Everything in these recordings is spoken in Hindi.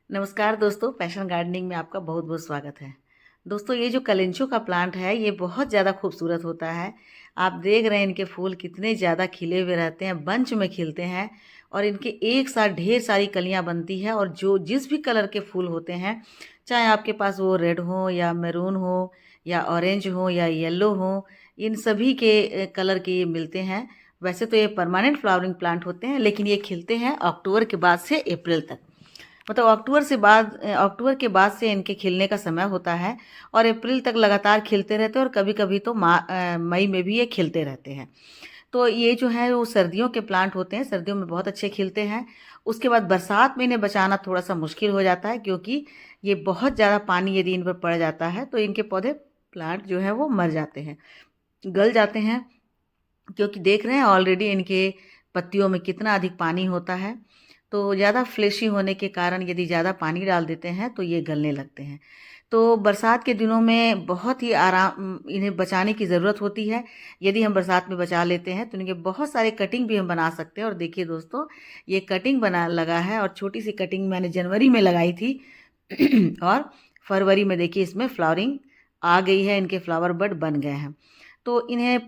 नमस्कार दोस्तों, पैशन गार्डनिंग में आपका बहुत बहुत स्वागत है। दोस्तों, ये जो कलेंचो का प्लांट है ये बहुत ज़्यादा खूबसूरत होता है। आप देख रहे हैं इनके फूल कितने ज़्यादा खिले हुए रहते हैं, बंच में खिलते हैं और इनके एक साथ ढेर सारी कलियां बनती है। और जो जिस भी कलर के फूल होते हैं, चाहे आपके पास वो रेड हो या मैरून हो या ऑरेंज हो या येलो हो, इन सभी के कलर के ये मिलते हैं। वैसे तो ये परमानेंट फ्लावरिंग प्लांट होते हैं, लेकिन ये खिलते हैं अक्टूबर के बाद से अप्रैल तक। मतलब अक्टूबर के बाद से इनके खिलने का समय होता है और अप्रैल तक लगातार खिलते रहते हैं और कभी कभी तो मई में भी ये खिलते रहते हैं। तो ये जो है वो सर्दियों के प्लांट होते हैं, सर्दियों में बहुत अच्छे खिलते हैं। उसके बाद बरसात में इन्हें बचाना थोड़ा सा मुश्किल हो जाता है, क्योंकि ये बहुत ज़्यादा पानी यदि इन पर पड़ जाता है तो इनके पौधे प्लांट जो है वो मर जाते हैं, गल जाते हैं। क्योंकि देख रहे हैं ऑलरेडी इनके पत्तियों में कितना अधिक पानी होता है। तो ज़्यादा फ्लेशी होने के कारण यदि ज़्यादा पानी डाल देते हैं तो ये गलने लगते हैं। तो बरसात के दिनों में बहुत ही इन्हें बचाने की ज़रूरत होती है। यदि हम बरसात में बचा लेते हैं तो इनके बहुत सारे कटिंग भी हम बना सकते हैं। और देखिए दोस्तों, ये कटिंग बना लगा है और छोटी सी कटिंग मैंने जनवरी में लगाई थी और फरवरी में देखिए इसमें फ्लावरिंग आ गई है, इनके फ्लावर बड बन गए हैं। तो इन्हें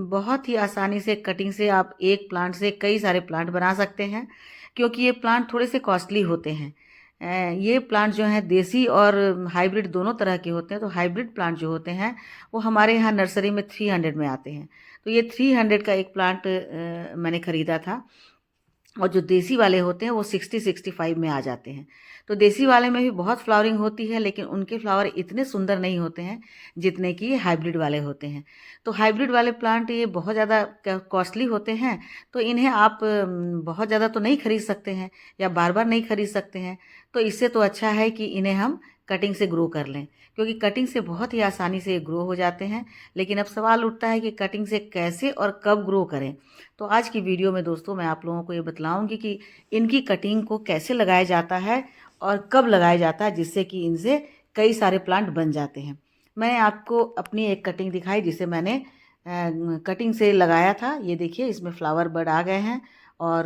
बहुत ही आसानी से कटिंग से आप एक प्लांट से कई सारे प्लांट बना सकते हैं, क्योंकि ये प्लांट थोड़े से कॉस्टली होते हैं। ये प्लांट जो हैं देसी और हाइब्रिड दोनों तरह के होते हैं। तो हाइब्रिड प्लांट जो होते हैं वो हमारे यहाँ नर्सरी में 300 में आते हैं। तो ये 300 का एक प्लांट मैंने ख़रीदा था। और जो देसी वाले होते हैं वो 60-65 में आ जाते हैं। तो देसी वाले में भी बहुत फ्लावरिंग होती है, लेकिन उनके फ्लावर इतने सुंदर नहीं होते हैं जितने कि ये हाइब्रिड वाले होते हैं। तो हाइब्रिड वाले प्लांट ये बहुत ज़्यादा कॉस्टली होते हैं। तो इन्हें आप बहुत ज़्यादा तो नहीं खरीद सकते हैं या बार बार नहीं खरीद सकते हैं। तो इससे तो अच्छा है कि इन्हें हम कटिंग से ग्रो कर लें, क्योंकि कटिंग से बहुत ही आसानी से ग्रो हो जाते हैं। लेकिन अब सवाल उठता है कि कटिंग से कैसे और कब ग्रो करें। तो आज की वीडियो में दोस्तों मैं आप लोगों को ये बतलाऊंगी कि इनकी कटिंग को कैसे लगाया जाता है और कब लगाया जाता है, जिससे कि इनसे कई सारे प्लांट बन जाते हैं। मैंने आपको अपनी एक कटिंग दिखाई जिसे मैंने कटिंग से लगाया था। ये देखिए इसमें फ्लावर बड आ गए हैं और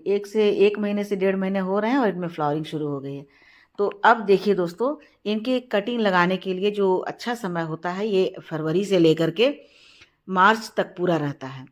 एक महीने से 1.5 महीने हो रहे हैं और इनमें फ्लावरिंग शुरू हो गई है। तो अब देखिए दोस्तों, इनके कटिंग लगाने के लिए जो अच्छा समय होता है ये फरवरी से लेकर के मार्च तक पूरा रहता है।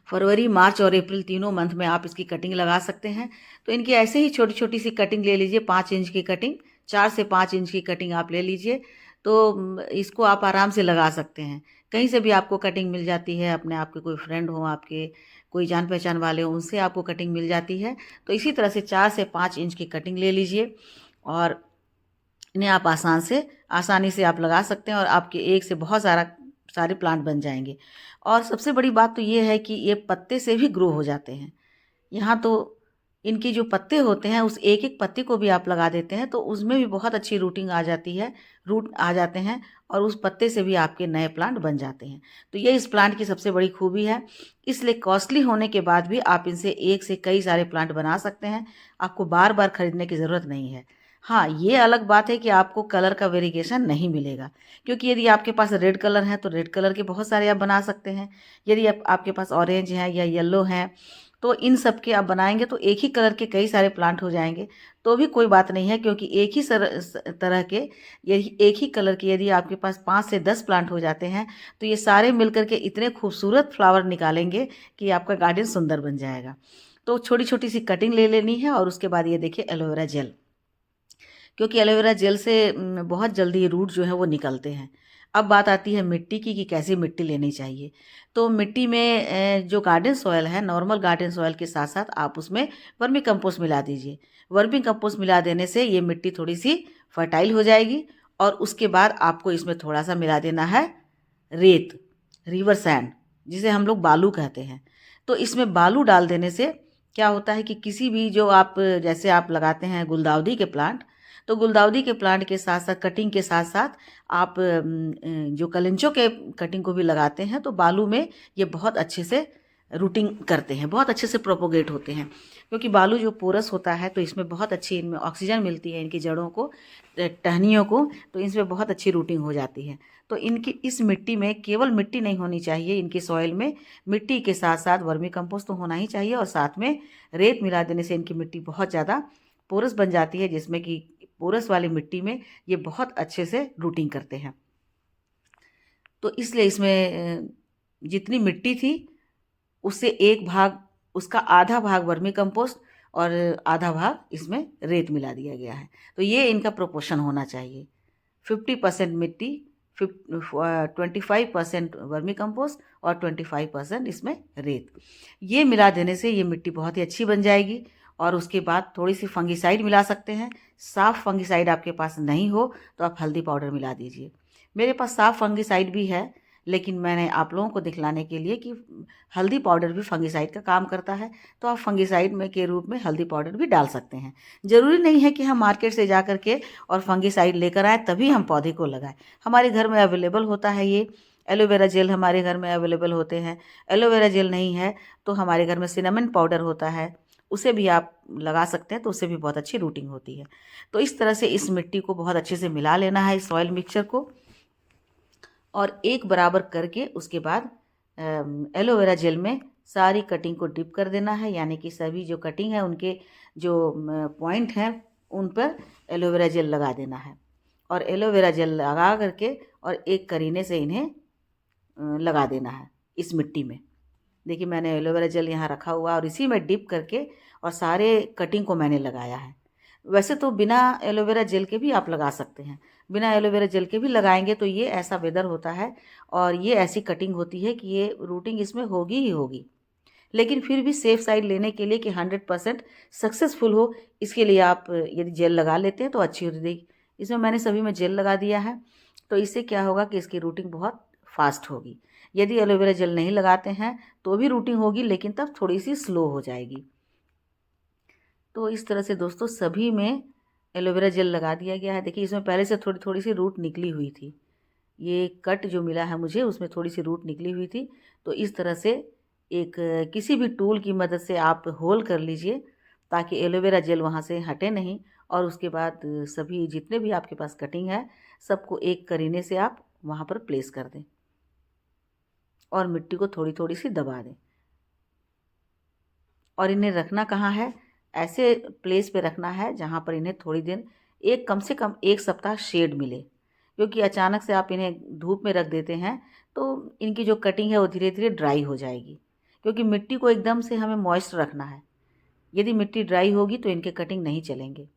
फरवरी, मार्च और अप्रैल तीनों मंथ में आप इसकी कटिंग लगा सकते हैं। तो इनकी ऐसे ही छोटी छोटी सी कटिंग ले लीजिए, 5 इंच की कटिंग, 4 से 5 इंच की कटिंग आप ले लीजिए। तो इसको आप आराम से लगा सकते हैं। कहीं से भी आपको कटिंग मिल जाती है, अपने आपके कोई फ्रेंड हो, आपके कोई जान पहचान वाले हो, उनसे आपको कटिंग मिल जाती है। तो इसी तरह से 4 से 5 इंच की कटिंग ले लीजिए और इन्हें आप आसानी से आप लगा सकते हैं और आपके एक से बहुत सारे प्लांट बन जाएंगे। और सबसे बड़ी बात तो ये है कि ये पत्ते से भी ग्रो हो जाते हैं। यहाँ तो इनकी जो पत्ते होते हैं उस एक एक पत्ते को भी आप लगा देते हैं तो उसमें भी बहुत अच्छी रूटिंग आ जाती है, रूट आ जाते हैं और उस पत्ते से भी आपके नए प्लांट बन जाते हैं। तो ये इस प्लांट की सबसे बड़ी खूबी है। इसलिए कॉस्टली होने के बाद भी आप इनसे एक से कई सारे प्लांट बना सकते हैं। आपको बार बार खरीदने की ज़रूरत नहीं है। हाँ, ये अलग बात है कि आपको कलर का वेरिएशन नहीं मिलेगा, क्योंकि यदि आपके पास रेड कलर है तो रेड कलर के बहुत सारे आप बना सकते हैं। यदि आपके पास ऑरेंज है या येलो है तो इन सब के आप बनाएंगे तो एक ही कलर के कई सारे प्लांट हो जाएंगे। तो भी कोई बात नहीं है, क्योंकि एक ही तरह के, यदि एक ही कलर के यदि आपके पास 5 से 10 प्लांट हो जाते हैं तो ये सारे मिलकर के इतने खूबसूरत फ्लावर निकालेंगे कि आपका गार्डन सुंदर बन जाएगा। तो छोटी छोटी सी कटिंग ले लेनी है और उसके बाद ये देखिए एलोवेरा जेल, क्योंकि एलोवेरा जेल से बहुत जल्दी रूट जो है वो निकलते हैं। अब बात आती है मिट्टी की कि कैसी मिट्टी लेनी चाहिए। तो मिट्टी में जो गार्डन सॉयल है, नॉर्मल गार्डन सॉयल के साथ साथ आप उसमें वर्मी कंपोस्ट मिला दीजिए। वर्मी कंपोस्ट मिला देने से ये मिट्टी थोड़ी सी फर्टाइल हो जाएगी और उसके बाद आपको इसमें थोड़ा सा मिला देना है रेत, रिवर सैंड, जिसे हम लोग बालू कहते हैं। तो इसमें बालू डाल देने से क्या होता है कि किसी भी जो आप जैसे आप लगाते हैं गुलदाउदी के प्लांट, तो गुलदाउदी के प्लांट के साथ साथ कटिंग के साथ साथ आप जो कलिंचों के कटिंग को भी लगाते हैं तो बालू में ये बहुत अच्छे से रूटिंग करते हैं, बहुत अच्छे से प्रोपोगेट होते हैं। क्योंकि बालू जो पोरस होता है तो इसमें बहुत अच्छी इनमें ऑक्सीजन मिलती है, इनकी जड़ों को, टहनियों को, तो इसमें बहुत अच्छी रूटिंग हो जाती है। तो इनकी इस मिट्टी में केवल मिट्टी नहीं होनी चाहिए, इनकी सॉइल में मिट्टी के साथ साथ वर्मी कंपोस्ट तो होना ही चाहिए और साथ में रेत मिला देने से इनकी मिट्टी बहुत ज़्यादा पोरस बन जाती है, जिसमें कि पोरस वाली मिट्टी में ये बहुत अच्छे से रूटिंग करते हैं। तो इसलिए इसमें जितनी मिट्टी थी उससे एक भाग, उसका आधा भाग वर्मी कंपोस्ट और आधा भाग इसमें रेत मिला दिया गया है। तो ये इनका प्रोपोर्शन होना चाहिए, 50% मिट्टी, 25% वर्मी कंपोस्ट और 25% इसमें रेत। ये मिला देने से ये मिट्टी बहुत ही अच्छी बन जाएगी। और उसके बाद थोड़ी सी फंगिसाइड मिला सकते हैं। साफ़ फंगिसाइड आपके पास नहीं हो तो आप हल्दी पाउडर मिला दीजिए। मेरे पास साफ़ फंगिसाइड भी है, लेकिन मैंने आप लोगों को दिखलाने के लिए कि हल्दी पाउडर भी फंगिसाइड का काम करता है, तो आप फंगिसाइड में के रूप में हल्दी पाउडर भी डाल सकते हैं। ज़रूरी नहीं है कि हम मार्केट से जा कर के और फंगिसाइड लेकर आएँ तभी हम पौधे को लगाएं। हमारे घर में अवेलेबल होता है ये। एलोवेरा जेल हमारे घर में अवेलेबल होते हैं। एलोवेरा जेल नहीं है तो हमारे घर में सिनेमन पाउडर होता है, उसे भी आप लगा सकते हैं, तो उससे भी बहुत अच्छी रूटिंग होती है। तो इस तरह से इस मिट्टी को बहुत अच्छे से मिला लेना है, इस सॉइल मिक्सचर को, और एक बराबर करके उसके बाद एलोवेरा जेल में सारी कटिंग को डिप कर देना है। यानी कि सभी जो कटिंग है उनके जो पॉइंट हैं उन पर एलोवेरा जेल लगा देना है। और एलोवेरा जेल लगा करके और एक करीने से इन्हें लगा देना है इस मिट्टी में। देखिए मैंने एलोवेरा जेल यहाँ रखा हुआ और इसी में डिप करके और सारे कटिंग को मैंने लगाया है। वैसे तो बिना एलोवेरा जेल के भी आप लगा सकते हैं, बिना एलोवेरा जेल के भी लगाएंगे तो ये ऐसा वेदर होता है और ये ऐसी कटिंग होती है कि ये रूटिंग इसमें होगी ही होगी। लेकिन फिर भी सेफ साइड लेने के लिए कि 100% सक्सेसफुल हो, इसके लिए आप यदि जेल लगा लेते हैं तो अच्छी होती है। इसमें मैंने सभी में जेल लगा दिया है, तो इससे क्या होगा कि इसकी रूटिंग बहुत फास्ट होगी। यदि एलोवेरा जेल नहीं लगाते हैं तो भी रूटिंग होगी, लेकिन तब थोड़ी सी स्लो हो जाएगी। तो इस तरह से दोस्तों सभी में एलोवेरा जेल लगा दिया गया है। देखिए इसमें पहले से थोड़ी थोड़ी सी रूट निकली हुई थी, ये कट जो मिला है मुझे उसमें थोड़ी सी रूट निकली हुई थी। तो इस तरह से एक किसी भी टूल की मदद से आप होल कर लीजिए ताकि एलोवेरा जेल वहाँ से हटे नहीं। और उसके बाद सभी जितने भी आपके पास कटिंग है सबको एक करीने से आप वहाँ पर प्लेस कर दें और मिट्टी को थोड़ी थोड़ी सी दबा दें। और इन्हें रखना कहाँ है, ऐसे प्लेस पे रखना है जहाँ पर इन्हें थोड़ी दिन, एक कम से कम 1 सप्ताह शेड मिले। क्योंकि अचानक से आप इन्हें धूप में रख देते हैं तो इनकी जो कटिंग है वो धीरे धीरे ड्राई हो जाएगी। क्योंकि मिट्टी को एकदम से हमें मॉइस्ट रखना है, यदि मिट्टी ड्राई होगी तो इनके कटिंग नहीं चलेंगे।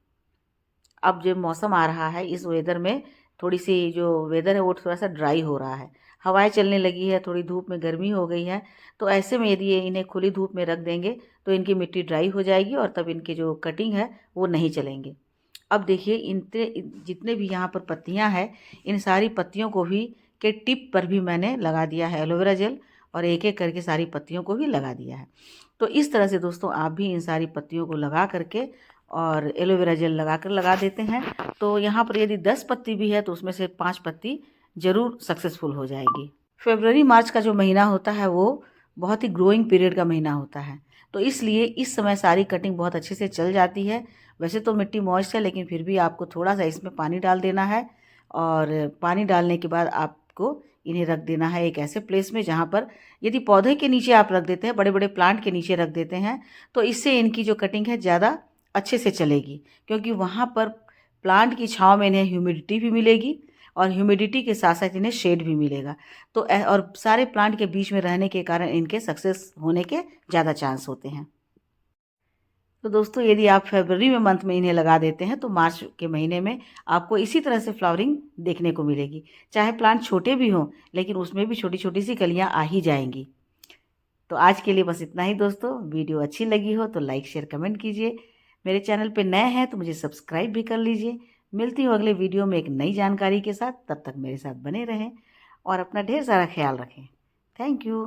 अब जो मौसम आ रहा है इस वेदर में थोड़ी सी जो वेदर है वो थोड़ा सा ड्राई हो रहा है, हवाएं चलने लगी है, थोड़ी धूप में गर्मी हो गई है। तो ऐसे में यदि ये इन्हें खुली धूप में रख देंगे तो इनकी मिट्टी ड्राई हो जाएगी और तब इनके जो कटिंग है वो नहीं चलेंगे। अब देखिए इनते जितने भी यहाँ पर पत्तियाँ हैं इन सारी पत्तियों को भी के टिप पर भी मैंने लगा दिया है एलोवेरा जेल और एक एक करके सारी पत्तियों को भी लगा दिया है। तो इस तरह से दोस्तों आप भी इन सारी पत्तियों को लगा करके और एलोवेरा जेल लगा देते हैं तो यहाँ पर यदि 10 पत्ती भी है तो उसमें से 5 पत्ती ज़रूर सक्सेसफुल हो जाएगी। फरवरी मार्च का जो महीना होता है वो बहुत ही ग्रोइंग पीरियड का महीना होता है, तो इसलिए इस समय सारी कटिंग बहुत अच्छे से चल जाती है। वैसे तो मिट्टी मॉइस्ट है लेकिन फिर भी आपको थोड़ा सा इसमें पानी डाल देना है और पानी डालने के बाद आपको इन्हें रख देना है एक ऐसे प्लेस में जहाँ पर, यदि पौधे के नीचे आप रख देते हैं, बड़े बड़े प्लांट के नीचे रख देते हैं तो इससे इनकी जो कटिंग है ज़्यादा अच्छे से चलेगी। क्योंकि वहाँ पर प्लांट की छाँव में इन्हें ह्यूमिडिटी भी मिलेगी और ह्यूमिडिटी के साथ साथ इन्हें शेड भी मिलेगा। तो और सारे प्लांट के बीच में रहने के कारण इनके सक्सेस होने के ज़्यादा चांस होते हैं। तो दोस्तों यदि आप फरवरी में मंथ में इन्हें लगा देते हैं तो मार्च के महीने में आपको इसी तरह से फ्लावरिंग देखने को मिलेगी। चाहे प्लांट छोटे भी हों लेकिन उसमें भी छोटी छोटी सी कलियाँ आ ही जाएंगी। तो आज के लिए बस इतना ही दोस्तों। वीडियो अच्छी लगी हो तो लाइक शेयर कमेंट कीजिए। मेरे चैनल पे नए हैं तो मुझे सब्सक्राइब भी कर लीजिए। मिलती हूँ अगले वीडियो में एक नई जानकारी के साथ, तब तक मेरे साथ बने रहें और अपना ढेर सारा ख्याल रखें। Thank you.